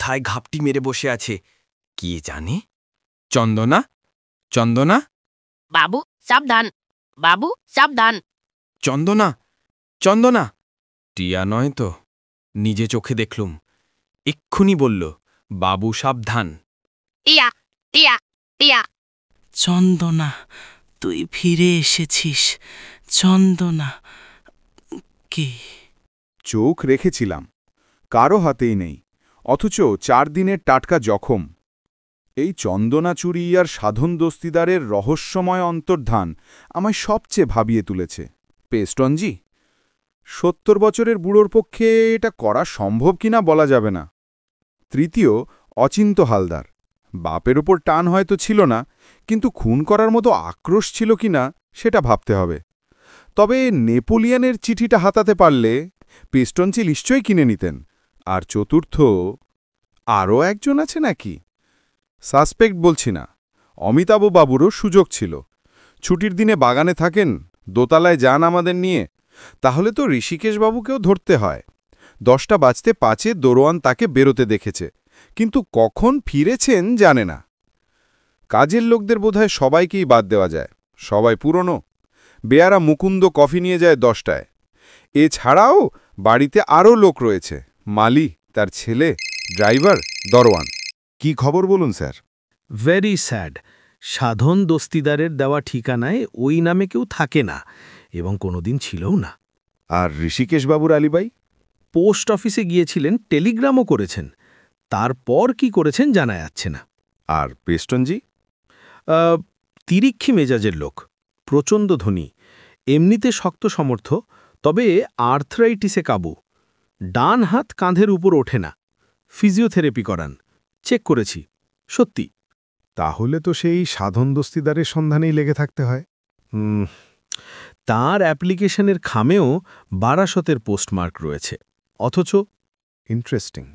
মাথায় ঘাপটি মেরে বসে আছে, কে জানে? চন্দনা, চন্দনা, বাবু সাবধান, বাবু সাবধান। চন্দনা, চন্দনা। টিয়া নয় তো? নিজে চোখে দেখলুম। এক্ষুনি বলল, বাবু সাবধান। টিয়া টিয়া টিয়া। চন্দনা, তুই ফিরে এসেছিস। চন্দনা, কে? চোখ রেখেছিলাম, কারো হাতেই নেই, অথচ 4 দিনের টাটকা জখম। এই চন্দনা চুরি আর সাধন দস্তিদারের রহস্যময় অন্তর্ধান আমায় সবচেয়ে ভাবিয়ে তুলেছে। পেস্টনজি, 70 বছরের বুড়োর পক্ষে এটা করা সম্ভব কিনা বলা যাবে না। তৃতীয়, অচিন্ত হালদার। বাপের ওপর টান হয়তো ছিল না, কিন্তু খুন করার মতো আক্রোশ ছিল কিনা সেটা ভাবতে হবে। তবে নেপোলিয়নের চিঠিটা হাতাতে পারলে পেস্টনজি নিশ্চয়ই কিনে নিতেন। আর চতুর্থ, আরও একজন আছে নাকি? সাসপেক্ট বলছি না, অমিতাভ বাবুরও সুযোগ ছিল। ছুটির দিনে বাগানে থাকেন, দোতলায় যান আমাদের নিয়ে। তাহলে তো ঋষিকেশবাবুকেও ধরতে হয়। 10টা বাজতে 5-এ দরোয়ান তাকে বেরোতে দেখেছে, কিন্তু কখন ফিরেছেন জানে না। কাজের লোকদের বোধহয় সবাইকেই বাদ দেওয়া যায়, সবাই পুরনো। বেয়ারা মুকুন্দ কফি নিয়ে যায় 10টায়। এছাড়াও বাড়িতে আরও লোক রয়েছে, মালি, তার ছেলে, ড্রাইভার, দরোয়ান। কি খবর বলুন স্যার? Very sad. সাধন দস্তিদারের দেওয়া ঠিকানায় ওই নামে কেউ থাকে না, এবং কোনোদিন ছিলও না। আর ঋষিকেশবাবুর আলিবাই? পোস্ট অফিসে গিয়েছিলেন, টেলিগ্রামও করেছেন, তারপর কি করেছেন জানা যাচ্ছে না। আর পেস্টনজি? তিরিক্ষি মেজাজের লোক, প্রচণ্ড ধনী, এমনিতে শক্ত সমর্থ, তবে আর্থরাইটিসে কাবু। ডান হাত কাঁধের উপর ওঠে না। ফিজিওথেরাপি করান, চেক করেছি, সত্যি। তাহলে তো সেই সাধন দস্তিদারের সন্ধানেই লেগে থাকতে হয়। তাঁর অ্যাপ্লিকেশনের খামেও বারাসতের পোস্টমার্ক রয়েছে, অথচ। ইন্টারেস্টিং।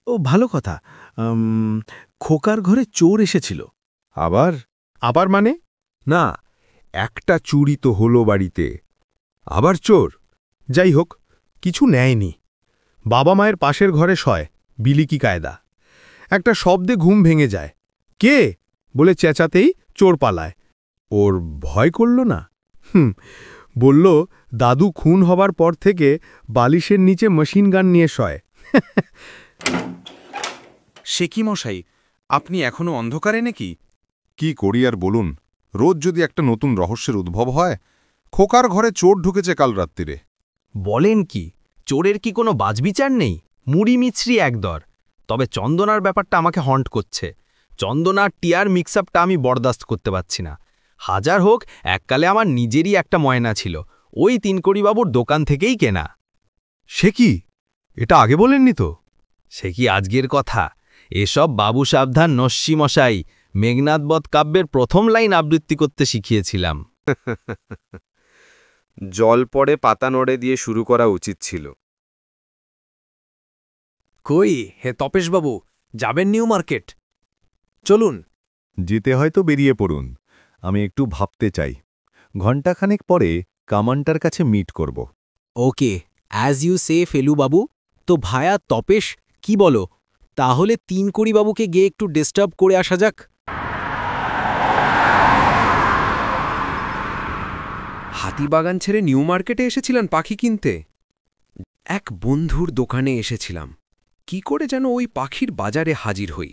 ও ভালো কথা, খোকার ঘরে চোর এসেছিল। আবার? আবার মানে? না, একটা চুরি তো হলো বাড়িতে, আবার চোর? যাই হোক, কিছু নেয়নি। বাবা মায়ের পাশের ঘরে শয়, বিলিকি কায়দা। একটা শব্দে ঘুম ভেঙে যায়। কে বলে চেঁচাতেই চোর পালায়। ওর ভয় করল না? বলল দাদু খুন হবার পর থেকে বালিশের নিচে মেশিন গান নিয়ে শয়। সে কি মশাই, আপনি এখনো অন্ধকারে নাকি? কি করি আর বলুন, রোজ যদি একটা নতুন রহস্যের উদ্ভব হয়। খোকার ঘরে চোর ঢুকেছে কাল রাত্রিরে। বলেন কি? চোরের কি কোনো বাজবিচার নেই? মুড়ি মিছরি একদর। তবে চন্দনার ব্যাপারটা আমাকে হন্ট করছে। চন্দনার টিয়ার মিক্সআপটা আমি বরদাস্ত করতে পারছি না। হাজার হোক, এককালে আমার নিজেরই একটা ময়না ছিল, ওই তিনকড়িবাবুর দোকান থেকেই কেনা। সে কি? এটা আগে বলেননি তো? সে কি আজকের কথা? এসব বাবু সাবধান নস্যি মশাই মেঘনাদবধ কাব্যের প্রথম লাইন আবৃত্তি করতে শিখিয়েছিলাম। জল পড়ে পাতা নড়ে দিয়ে শুরু করা উচিত ছিল। কই হে তপেশবাবু, যাবেন নিউ মার্কেট? চলুন। যেতে হয়তো বেরিয়ে পড়ুন, আমি একটু ভাবতে চাই। ঘণ্টাখানেক পরে কামানটার কাছে মিট করব। ওকে, অ্যাজ ইউ সে ফেলুবাবু। তো ভায়া তপেশ, কি বলো? তাহলে তিনকড়িবাবুকে গিয়ে একটু ডিস্টার্ব করে আসা যাক। হাতিবাগান ছেড়ে নিউ মার্কেটে এসেছিলেন পাখি কিনতে? এক বন্ধুর দোকানে এসেছিলাম, কি করে যেন ওই পাখির বাজারে হাজির হই।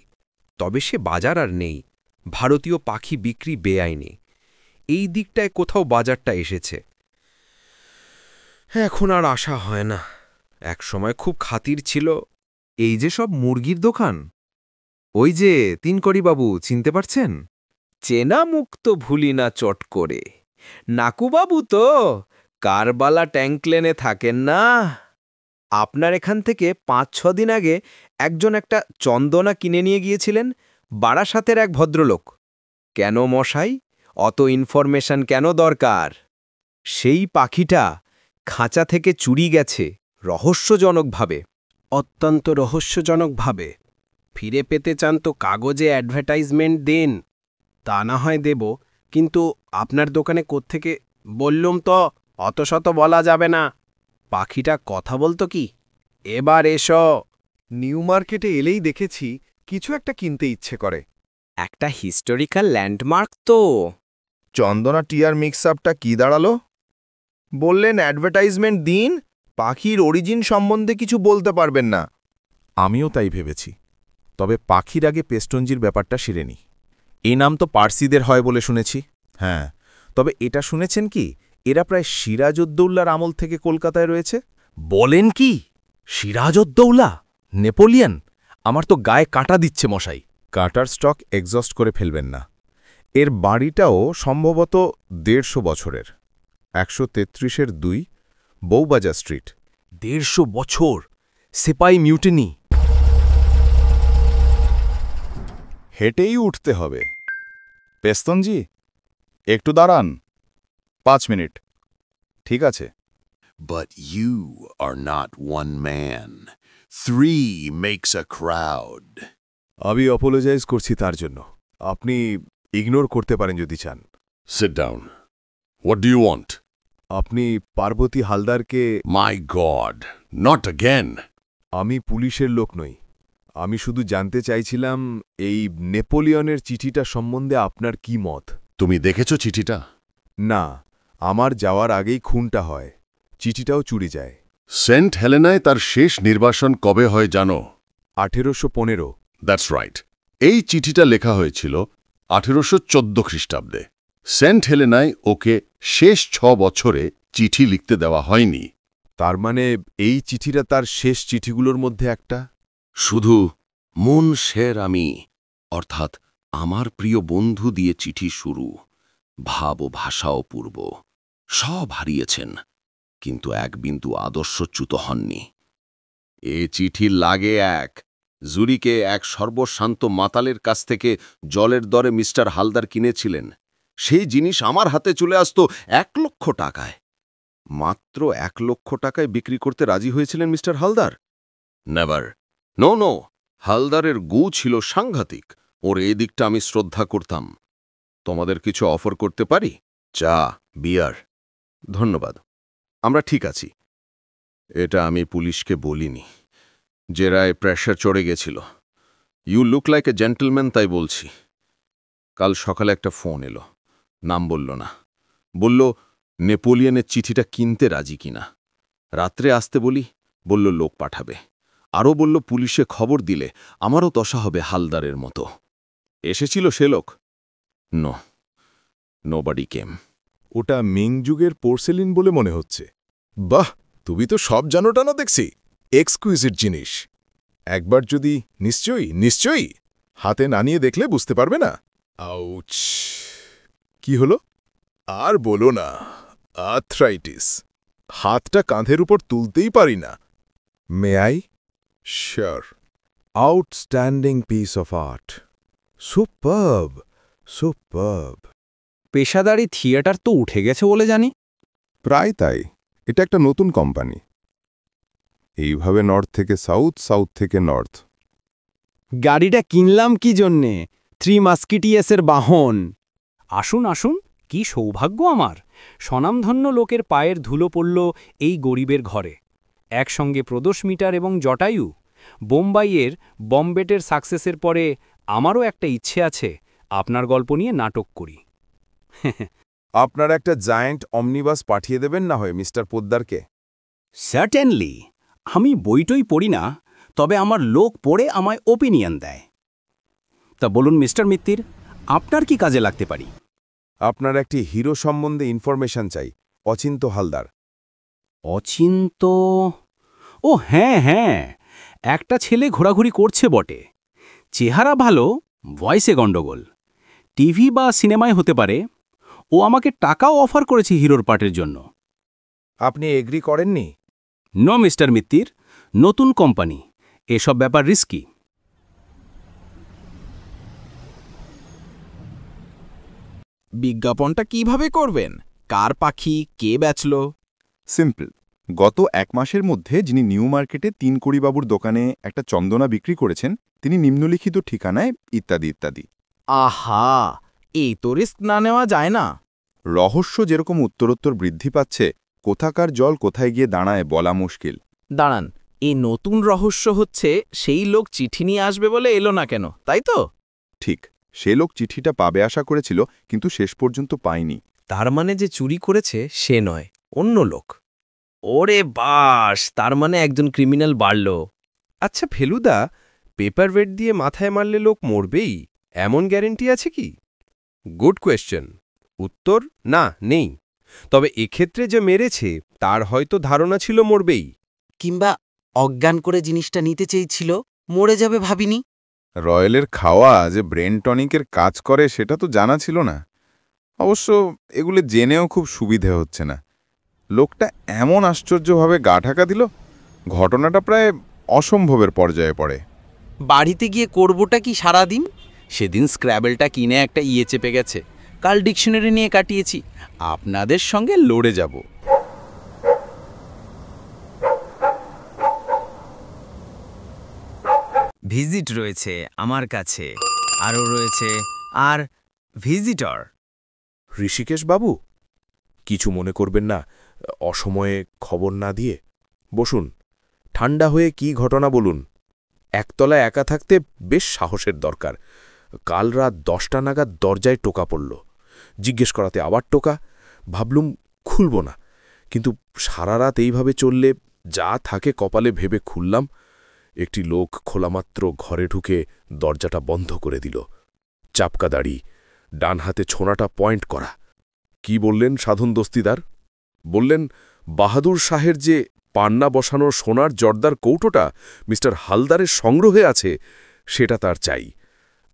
তবে সে বাজার আর নেই, ভারতীয় পাখি বিক্রি বেআইনি। এই দিকটায় কোথাও বাজারটা এসেছে। এখন আর আশা হয় না। এক সময় খুব খাতির ছিল। এই যে সব মুরগির দোকান, ওই যে তিনকড়িবাবু, চিনতে পারছেন? চেনা মুখ তো ভুলি না চট করে। নাকুবাবু তো কারবালা ট্যাঙ্কলেনে থাকেন না? আপনার এখান থেকে 5-6 দিন আগে একজন একটা চন্দনা কিনে নিয়ে গিয়েছিলেন, বারাসাতের এক ভদ্রলোক। কেন মশাই, অত ইনফরমেশন কেন দরকার? সেই পাখিটা খাঁচা থেকে চুরি গেছে রহস্যজনকভাবে। অত্যন্ত রহস্যজনকভাবে। ফিরে পেতে চান তো কাগজে অ্যাডভার্টাইজমেন্ট দেন, তা না হয় দেব, কিন্তু আপনার দোকানে কোত্থেকে বললুম তো, অত শত বলা যাবে না। পাখিটা কথা বলতো কি? এবার এসো, নিউ মার্কেটে এলেই দেখেছি কিছু একটা কিনতে ইচ্ছে করে। একটা হিস্টোরিক্যাল ল্যান্ডমার্ক তো। চন্দনা টিয়ার মিক্স আপটা কি দাঁড়ালো? বললেন অ্যাডভার্টাইজমেন্ট দিন, পাখির অরিজিন সম্বন্ধে কিছু বলতে পারবেন না। আমিও তাই ভেবেছি, তবে পাখির আগে পেস্টনজির ব্যাপারটা সেরে নি। এই নাম তো পার্সিদের হয় বলে শুনেছি। হ্যাঁ, তবে এটা শুনেছেন কি এরা প্রায় সিরাজউদ্দৌলার আমল থেকে কলকাতায় রয়েছে? বলেন কি? সিরাজউদ্দৌলা? নেপোলিয়ন? আমার তো গায়ে কাঁটা দিচ্ছে মশাই। কাটার স্টক এক্সস্ট করে ফেলবেন না। এর বাড়িটাও সম্ভবত ১৫০ বছরের। ১৩৩-২ বউবাজার স্ট্রিট। ১৫০ বছর? সেপাই মিউটিনি। হেঁটেই উঠতে হবে। পেস্তনজি, একটু দাঁড়ান। 5 মিনিট। ঠিক আছে। But you are not one man. 3 makes a crowd. আমি অপোলোজাইজ করছি তার জন্য। আপনি ইগনোর করতে পারেন যদি চান। Sit down. What do you want? আপনি Parvati হালদারকে... My God, not again. আমি পুলিশের লোক নই। আমি শুধু জানতে চাইছিলাম এই নেপোলিয়নের চিঠিটা সম্বন্ধে আপনার কি মত। তুমি দেখেছো চিঠিটা? না, আমার যাওয়ার আগেই খুনটা হয়, চিঠিটাও চুরি যায়। সেন্ট হেলেনায় তার শেষ নির্বাসন কবে হয় জানো? ১৮১৫। That's right. এই চিঠিটা লেখা হয়েছিল ১৮১৪ খ্রিস্টাব্দে। সেন্ট হেলেনায় ওকে শেষ ৬ বছরে চিঠি লিখতে দেওয়া হয়নি। তার মানে এই চিঠিটা তার শেষ চিঠিগুলোর মধ্যে একটা? শুধু মন শের আমি, অর্থাৎ আমার প্রিয় বন্ধু দিয়ে চিঠি শুরু। ভাব ও ভাষাও পূর্ব। সব হারিয়েছেন, কিন্তু এক বিন্দু আদর্শচ্যুত হননি। এ চিঠি লাগে এক জুরিকে এক সর্বশান্ত মাতালের কাছ থেকে জলের দরে মিস্টার হালদার কিনেছিলেন। সেই জিনিস আমার হাতে চলে আসত ১ লক্ষ টাকায়। মাত্র ১ লক্ষ টাকায় বিক্রি করতে রাজি হয়েছিলেন mister Haldar? Never. No no, হালদারের গু ছিল সাংঘাতিক। ওর এই দিকটা আমি শ্রদ্ধা করতাম। তোমাদের কিছু অফার করতে পারি? চা, বিয়ার? ধন্যবাদ, আমরা ঠিক আছি। এটা আমি পুলিশকে বলিনি। জেরায় প্রেশার চড়ে গেছিল। You look like a gentleman, তাই বলছি। কাল সকালে একটা ফোন এলো, নাম বলল না। বলল নেপোলিয়নের চিঠিটা কিনতে রাজি কিনা। রাত্রে আসতে বলি, বলল লোক পাঠাবে। আরও বলল পুলিশে খবর দিলে আমারও দশা হবে হালদারের মতো। এসেছিল সে লোক? নো, নোবডি কেম। ওটা মিং যুগের পোর্সেলিন বলে মনে হচ্ছে। বাহ, তুমি তো সব জানো টানো দেখছি। এক্সকুইজিট জিনিস। একবার যদি... নিশ্চয়ই হাতে না নিয়ে দেখলে বুঝতে পারবে না। আউচ! কি হলো? আর বলো না, আর্থ্রাইটিস। হাতটা কাঁধের উপর তুলতেই পারি না। May I? Sure. Outstanding piece of art. Superb, superb. পেশাদারি থিয়েটার তো উঠে গেছে বলে জানি। প্রায় তাই। এটা একটা নতুন কোম্পানি। এইভাবে নর্থ থেকে সাউথ, সাউথ থেকে নর্থ। গাড়িটা কিনলাম কি জন্যে? 3 মাস্কিটিয়াসের বাহন। আসুন আসুন, কি সৌভাগ্য আমার। স্বনামধন্য লোকের পায়ের ধুলো পড়ল এই গরিবের ঘরে। একসঙ্গে প্রদোষ মিটার এবং জটায়ু। বোম্বাইয়ের বম্বেটের সাকসেসের পরে আমারও একটা ইচ্ছে আছে, আপনার গল্প নিয়ে নাটক করি। আপনার একটা জায়ান্ট অমনিবাস পাঠিয়ে দেবেন না হয় মিস্টার পোদ্দারকে? সার্টেনলি। আমি বইটই পড়ি না, তবে আমার লোক পড়ে আমায় ওপিনিয়ন দেয়। তা বলুন মিস্টার মিত্তির, আপনার কি কাজে লাগতে পারি? আপনার একটি হিরো সম্বন্ধে ইনফরমেশন চাই, অচিন্ত হালদার। অচিন্ত? ও হ্যাঁ হ্যাঁ, একটা ছেলে ঘোরাঘুরি করছে বটে। চেহারা ভালো, ভয়েসে গণ্ডগোল। টিভি বা সিনেমায় হতে পারে। ও আমাকে টাকাও অফার করেছে হিরোর পার্টের জন্য। আপনি এগ্রি করেননি? নো মিস্টার মিত্তির, নতুন কোম্পানি, এসব ব্যাপার রিস্কি। বিজ্ঞাপনটা কিভাবে করবেন? কার পাখি, কে বেচল? সিম্পল। গত 1 মাসের মধ্যে যিনি নিউ মার্কেটে 3 কড়িবাবুর দোকানে একটা চন্দনা বিক্রি করেছেন, তিনি নিম্নলিখিত ঠিকানায় ইত্যাদি ইত্যাদি। আহা, এই তো রিস্ক না নেওয়া যায় না। রহস্য যেরকম উত্তরোত্তর বৃদ্ধি পাচ্ছে, কোথাকার জল কোথায় গিয়ে দাঁড়ায় বলা মুশকিল। দাঁড়ান, এই নতুন রহস্য হচ্ছে সেই লোক চিঠি নিয়ে আসবে বলে এলো না কেন, তাই তো? ঠিক, সে লোক চিঠিটা পাবে আশা করেছিল, কিন্তু শেষ পর্যন্ত পায়নি। তার মানে যে চুরি করেছে সে নয়, অন্য লোক। ওরে বাস, তার মানে একজন ক্রিমিনাল বাড়ল। আচ্ছা ফেলুদা, পেপার ওয়েট দিয়ে মাথায় মারলে লোক মরবেই, এমন গ্যারেন্টি আছে কি? Good question. উত্তর না, নেই। তবে এক্ষেত্রে যে মেরেছে তার হয়তো ধারণা ছিল মরবেই। কিংবা অজ্ঞান করে জিনিসটা নিতে চেয়েছিল, মরে যাবে ভাবিনি। রয়্যালের খাওয়া যে ব্রেন টনিকের কাজ করে সেটা তো জানা ছিল না। অবশ্য এগুলো জেনেও খুব সুবিধে হচ্ছে না। লোকটা এমন আশ্চর্যভাবে গা ঢাকা দিল, ঘটনাটা প্রায় অসম্ভবের পর্যায়ে পড়ে। বাড়িতে গিয়ে করবোটা কি সারাদিন? সেদিন স্ক্র্যাবেলটা কিনে একটা চেপে গেছে, কাল ডিকশনারি নিয়ে কাটিয়েছি। আপনাদের সঙ্গে লড়ে যাব। ভিজিট রয়েছে আমার কাছে, আরও রয়েছে আর ভিজিটর। ঋষিকেশ বাবু, কিছু মনে করবেন না অসময়ে খবর না দিয়ে। বসুন, ঠান্ডা হয়ে কি ঘটনা বলুন। একতলায় একা থাকতে বেশ সাহসের দরকার। কাল রাত 10টা নাগাদ দরজায় টোকা পড়ল। জিজ্ঞেস করাতে আবার টোকা। ভাবলুম খুলব না, কিন্তু সারা রাত এইভাবে চললে যা থাকে কপালে ভেবে খুললাম। একটি লোক খোলামাত্র ঘরে ঢুকে দরজাটা বন্ধ করে দিল। চাপকা দাড়ি, ডান হাতে ছোনাটা পয়েন্ট করা। কি বললেন সাধন দস্তিদার? বললেন বাহাদুর শাহের যে পান্না বসানো সোনার জর্দার কৌটোটা মিস্টার হালদারের সংগ্রহে আছে, সেটা তার চাই।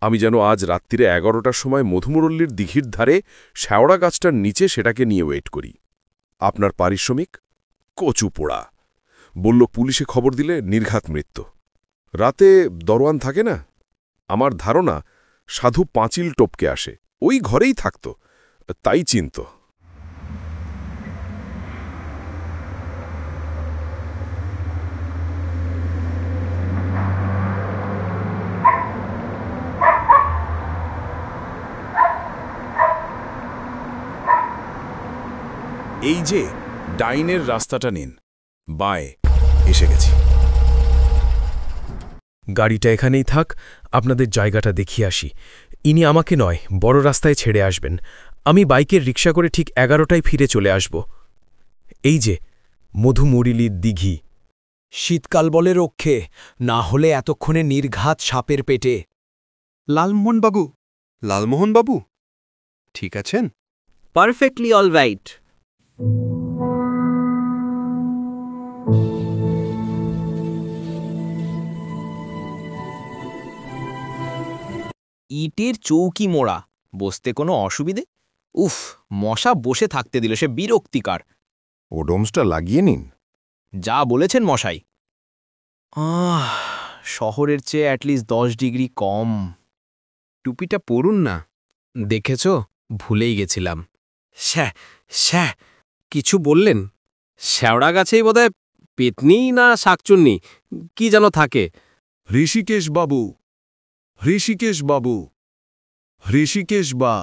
আমি যেন আজ রাত্রিরে 11টার সময় মধুমুরল্লির দিঘির ধারে শ্যাওড়া গাছটার নিচে সেটাকে নিয়ে ওয়েট করি। আপনার পারিশ্রমিক? কচু পোড়া। বলল পুলিশে খবর দিলে নির্ঘাত মৃত্যু। রাতে দরওয়ান থাকে না? আমার ধারণা সাধু পাঁচিল টপকে আসে, ওই ঘরেই থাকত, তাই চিন্ত। এই যে ডাইনের রাস্তাটা নিন, বাঁয়ে এসে গেছি। গাড়িটা এখানেই থাক, আপনাদের জায়গাটা দেখিয়ে আসি। ইনি আমাকে নয়, বড় রাস্তায় ছেড়ে আসবেন। আমি বাইকের রিক্সা করে ঠিক 11টায় ফিরে চলে আসব। এই যে মধুমুরিলির দিঘি। শীতকাল বলে রক্ষে, না হলে এতক্ষণে নির্ঘাত সাপের পেটে। লালমোহনবাবু, লালমোহনবাবু, ঠিক আছেন? Perfectly all right. ইটের চৌকি মোড়া, বসতে কোনো অসুবিধে? উফ, মশা বসে থাকতে দিল, সে বিরক্তিকার। ওডোমসটা লাগিয়ে নিন। যা বলেছেন মশাই। শহরের চেয়ে অ্যাটলিস্ট 10 ডিগ্রি কম। টুপিটা পরুন না। দেখেছ, ভুলেই গেছিলাম। শ্যাঁ শ্যাঁ, কিছু বললেন? শ্যাওড়া গাছেই বোধহয় পেতনি না শাকচুন্নি কি যেন থাকে। ঋষিকেশ বাবু, ঋষিকেশ বাবু, ঋষিকেশ বা।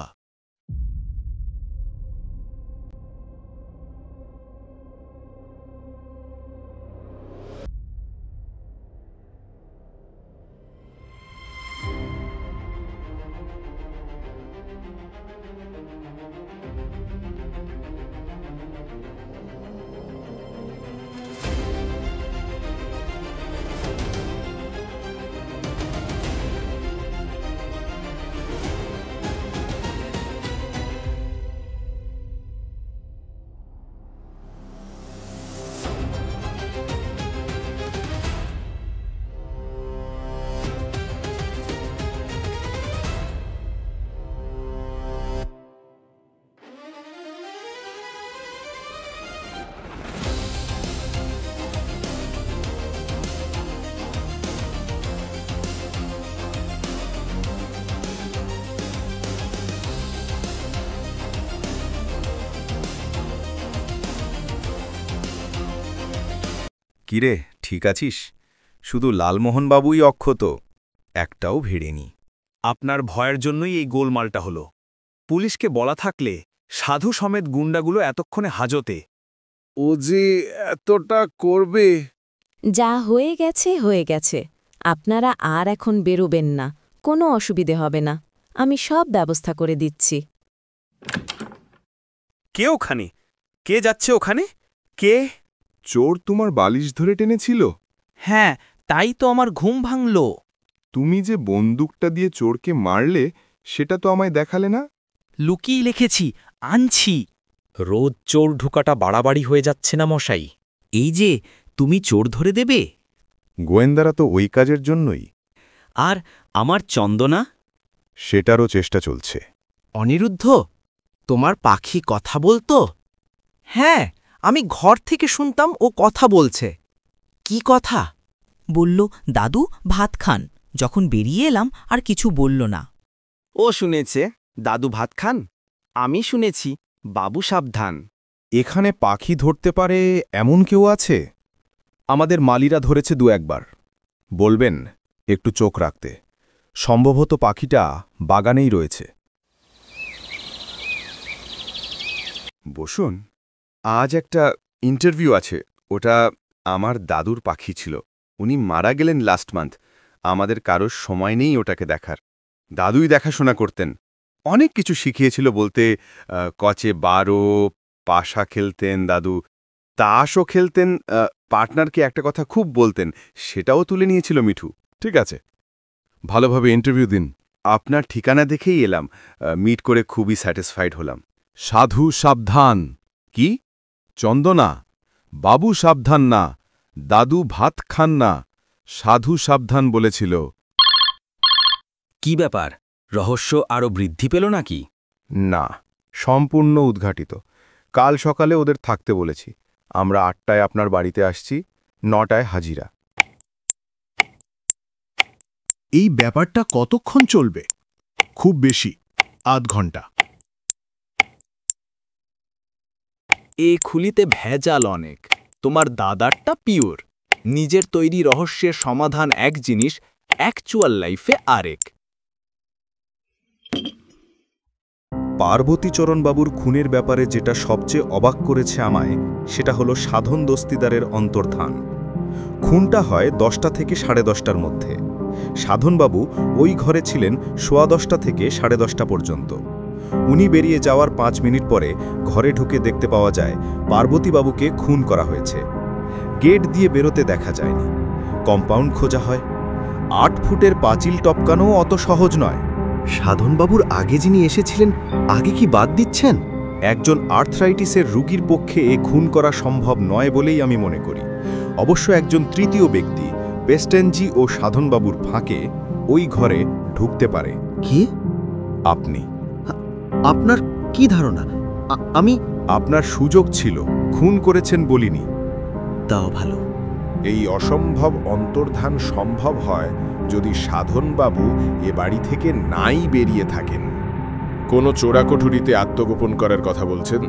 কিরে, ঠিক আছিস? শুধু লালমোহনবাবুই অক্ষত, একটাও ভিড়েনি। আপনার ভয়ের জন্যই এই গোলমালটা হলো। পুলিশকে বলা থাকলে সাধু সমেত গুন্ডাগুলো এতক্ষণে হাজতে। ও যে এতটা করবে। যা হয়ে গেছে আপনারা আর এখন বেরোবেন না, কোনো অসুবিধে হবে না, আমি সব ব্যবস্থা করে দিচ্ছি। কে ওখানে? কে যাচ্ছে ওখানে? কে? চোর তোমার বালিশ ধরে টেনেছিল? হ্যাঁ, তাই তো আমার ঘুম ভাঙল। তুমি যে বন্দুকটা দিয়ে চোরকে মারলে সেটা তো আমায় দেখালে না। লুকিয়ে লিখেছি, আনছি। রোজ চোর ঢুকাটা বাড়াবাড়ি হয়ে যাচ্ছে না মশাই? এই যে তুমি চোর ধরে দেবে? গোয়েন্দারা তো ওই কাজের জন্যই। আর আমার চন্দনা? সেটারও চেষ্টা চলছে। অনিরুদ্ধ, তোমার পাখি কথা বলতো? হ্যাঁ, আমি ঘর থেকে শুনতাম ও কথা বলছে। কি কথা? বলল, দাদু ভাত খান। যখন বেরিয়ে এলাম আর কিছু বলল না। ও শুনেছে দাদু ভাত খান, আমি শুনেছি বাবু সাবধান। এখানে পাখি ধরতে পারে এমন কেউ আছে? আমাদের মালিরা ধরেছে 2-1 বার। বলবেন একটু চোখ রাখতে, সম্ভবত পাখিটা বাগানেই রয়েছে। বসুন, আজ একটা ইন্টারভিউ আছে। ওটা আমার দাদুর পাখি ছিল। উনি মারা গেলেন লাস্ট মান্থ। আমাদের কারোর সময় নেই ওটাকে দেখার। দাদুই দেখাশোনা করতেন। অনেক কিছু শিখিয়েছিল বলতে, কচে 12, পাশা খেলতেন দাদু, তাসও খেলতেন। পার্টনারকে একটা কথা খুব বলতেন, সেটাও তুলে নিয়েছিল মিঠু। ঠিক আছে, ভালোভাবে ইন্টারভিউ দিন। আপনার ঠিকানা দেখেই এলাম, মিট করে খুবই স্যাটিসফাইড হলাম। সাধু সাবধান। কি? চন্দনা, বাবু সাবধান না, দাদু ভাত খান না, সাধু সাবধান বলেছিল। কি ব্যাপার, রহস্য আরও বৃদ্ধি পেল নাকি? না, সম্পূর্ণ উদ্ঘাটিত। কাল সকালে ওদের থাকতে বলেছি। আমরা 8টায় আপনার বাড়িতে আসছি, 9টায় হাজিরা। এই ব্যাপারটা কতক্ষণ চলবে? খুব বেশি আধ ঘন্টা। এ খুলিতে ভেজাল অনেক। তোমার দাদারটা পিওর। নিজের তৈরি রহস্যের সমাধান এক জিনিস, অ্যাকচুয়াল লাইফে আরেক। পার্বতীচরণবাবুর খুনের ব্যাপারে যেটা সবচেয়ে অবাক করেছে আমায়, সেটা হলো সাধন দস্তিদারের অন্তর্ধান। খুনটা হয় 10টা থেকে 10:30টার মধ্যে। সাধনবাবু ওই ঘরে ছিলেন 10:15 থেকে 10:30 পর্যন্ত। উনি বেরিয়ে যাওয়ার 5 মিনিট পরে ঘরে ঢুকে দেখতে পাওয়া যায় পার্বতীবাবুকে খুন করা হয়েছে। গেট দিয়ে বেরোতে দেখা যায়নি। কম্পাউন্ড খোঁজা হয়। 8 ফুটের পাঁচিল টপকানোও অত সহজ নয়। সাধনবাবুর আগে যিনি এসেছিলেন, আগে কি বাদ দিচ্ছেন? একজন আর্থ্রাইটিসের রোগীর পক্ষে এ খুন করা সম্ভব নয় বলেই আমি মনে করি। অবশ্য একজন তৃতীয় ব্যক্তি পেস্টেনজি ও সাধনবাবুর ফাঁকে ওই ঘরে ঢুকতে পারে। কি? আপনি। আপনার কি ধারণা? আমি আপনার সুযোগ ছিল, খুন করেছেন বলিনি। তাও ভালো। এই অসম্ভব অন্তর্ধান সম্ভব হয় যদি সাধনবাবু এ বাড়ি থেকে নাই বেরিয়ে থাকেন। কোনো চোরাকঠুরিতে আত্মগোপন করার কথা বলছেন?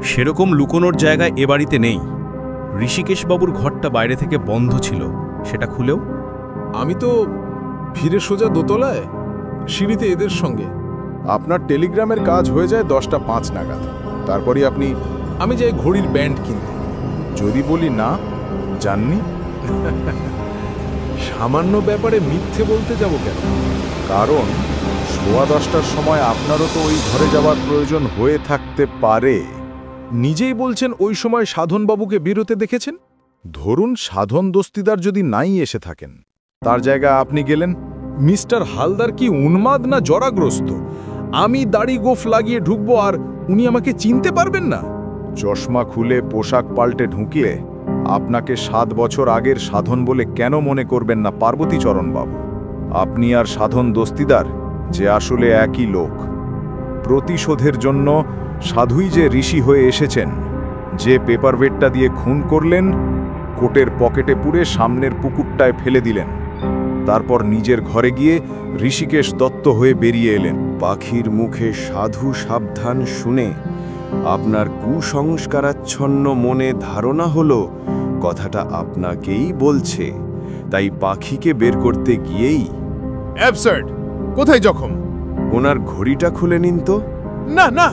সেরকম লুকোনোর জায়গা এ বাড়িতে নেই। ঋষিকেশবাবুর ঘরটা বাইরে থেকে বন্ধ ছিল, সেটা খুলেও। আমি তো ফিরে সোজা দোতলায়, সিঁড়িতে এদের সঙ্গে। আপনার টেলিগ্রামের কাজ হয়ে যায় 10টা 5 নাগাদ। তারপরে আমি যাই ঘড়ির ব্যান্ড কিনতে। যদি বলি না, জাননি। সামান্য ব্যাপারে মিথ্যে বলতে যাব কেন? কারণ 10:15টার সময় আপনারও তো ওই ঘরে যাওয়ার প্রয়োজন হয়ে থাকতে পারে। নিজেই বলছেন ওই সময় সাধনবাবুকে বেরোতে দেখেছেন। ধরুন সাধন দস্তিদার যদি নাই এসে থাকেন, তার জায়গায় আপনি গেলেন। মিস্টার হালদার কি উন্মাদ না জরাগ্রস্ত? আমি দাড়ি গোফ লাগিয়ে ঢুকবো আর উনি আমাকে চিনতে পারবেন না? চশমা খুলে পোশাক পাল্টে ঢুকিয়ে আপনাকে 7 বছর আগের সাধন বলে কেন মনে করবেন না পার্বতীচরণবাবু? আপনি আর সাধন দস্তিদার যে আসলে একই লোক। প্রতিশোধের জন্য সাধুই যে ঋষি হয়ে এসেছেন। যে পেপারওয়েটটা দিয়ে খুন করলেন, কোটের পকেটে পুরে সামনের পুকুরটায় ফেলে দিলেন। তারপর নিজের ঘরে গিয়ে ঋষিকেশ দত্ত হয়ে বেরিয়ে এলেন। পাখির মুখে সাধু সাবধান শুনে আপনার কুসংস্কারাচ্ছন্ন মনে ধারণা হলো কথাটা আপনাকেই বলছে, তাই পাখিকে বের করতে গিয়েই। অ্যাবসার্ড! কোথায় জখম? ওনার ঘড়িটা খুলে নিন তো। না না,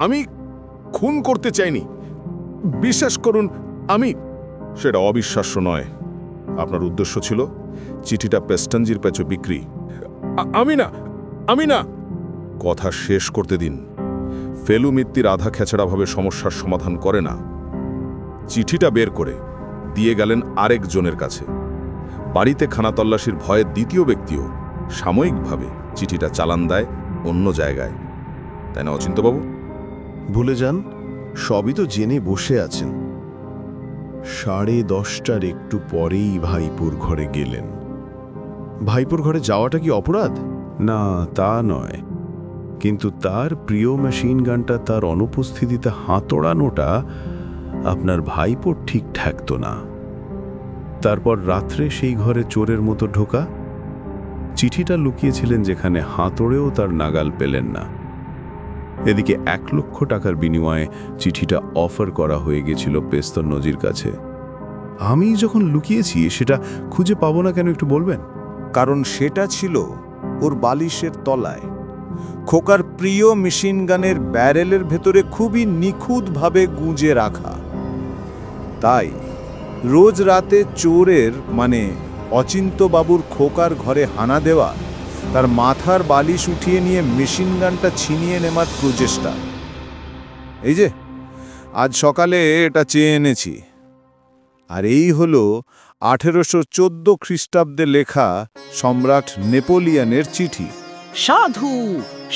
আমি খুন করতে চাইনি। বিশ্বাস করুন, সেটা অবিশ্বাস্য নয়। আপনার উদ্দেশ্য ছিল চিঠিটা পেস্টানজির পেছনে বিক্রি। আমি না। কথা শেষ করতে দিন। ফেলু মিত্তির আধা খেচড়াভাবে সমস্যার সমাধান করে না। চিঠিটা বের করে দিয়ে গেলেন আরেকজনের কাছে। বাড়িতে খানাতল্লাশির ভয়ে দ্বিতীয় ব্যক্তিও সাময়িকভাবে চিঠিটা চালান দেয় অন্য জায়গায়। তাই না অচিন্ত্যবাবু? ভুলে যান, সবই তো জেনে বসে আছেন। 10:30টার একটু পরেই ভাইপুর ঘরে গেলেন। ভাইপুর ঘরে যাওয়াটা কি অপরাধ? না, তা নয়, কিন্তু তার প্রিয় মেশিন গানটা তার অনুপস্থিতিতে হাতড়ানোটা আপনার ভাইপোর ঠিক ঠেকত না। তারপর রাত্রে সেই ঘরে চোরের মতো ঢোকা, চিঠিটা লুকিয়েছিলেন যেখানে হাতড়েও তার নাগাল পেলেন না। এদিকে 1 লক্ষ টাকার বিনিময়ে চিঠিটা অফার করা হয়ে গেছিল পেস্তর নজির কাছে। আমি যখন লুকিয়েছি সেটা খুঁজে পাবো না কেন একটু বলবেন? কারণ সেটা ছিল ওর বালিশের তলায়, খোকার প্রিয় মেশিন গানের ব্যারেলের ভেতরে খুবই নিখুঁতভাবে গুঁজে রাখা। তাই রোজ রাতে চোরের মানে অচিন্ত্যবাবুর খোকার ঘরে হানা দেওয়া, তার মাথার বালিশ উঠিয়ে নিয়ে মেশিন গানটা ছিনিয়ে নেওয়ার প্রচেষ্টা। এই যে আজ সকালে এটা চেয়ে এনেছি। আর এই হল 1814 খ্রিস্টাব্দে লেখা সম্রাট নেপোলিয়নের চিঠি। সাধু,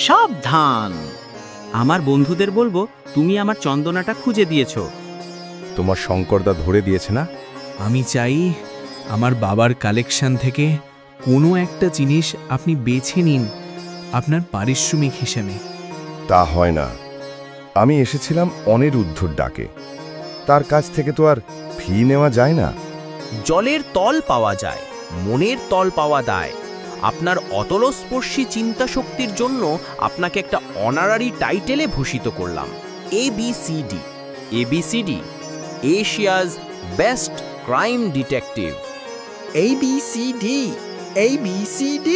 সাবধান! আমার বন্ধুদের বলবো তুমি আমার চন্দনাটা খুঁজে দিয়েছ। তোমার শঙ্করদা ধরে দিয়েছে না? আমি চাই আমার বাবার কালেকশন থেকে কোনো একটা জিনিস আপনি বেছে নিন আপনার পারিশ্রমিক হিসেবে। তা হয় না। আমি এসেছিলাম অনিরুদ্ধর ডাকে। তার কাছ থেকে তো আর ফি নেওয়া যায় না। জলের তল পাওয়া যায়, মনের তল পাওয়া দায়। আপনার অতলস্পর্শী চিন্তা শক্তির জন্য আপনাকে একটা অনারারি টাইটেলে ভূষিত করলাম, ABCD। ABCD, Asia's best crime detective. ABCD, ABCD।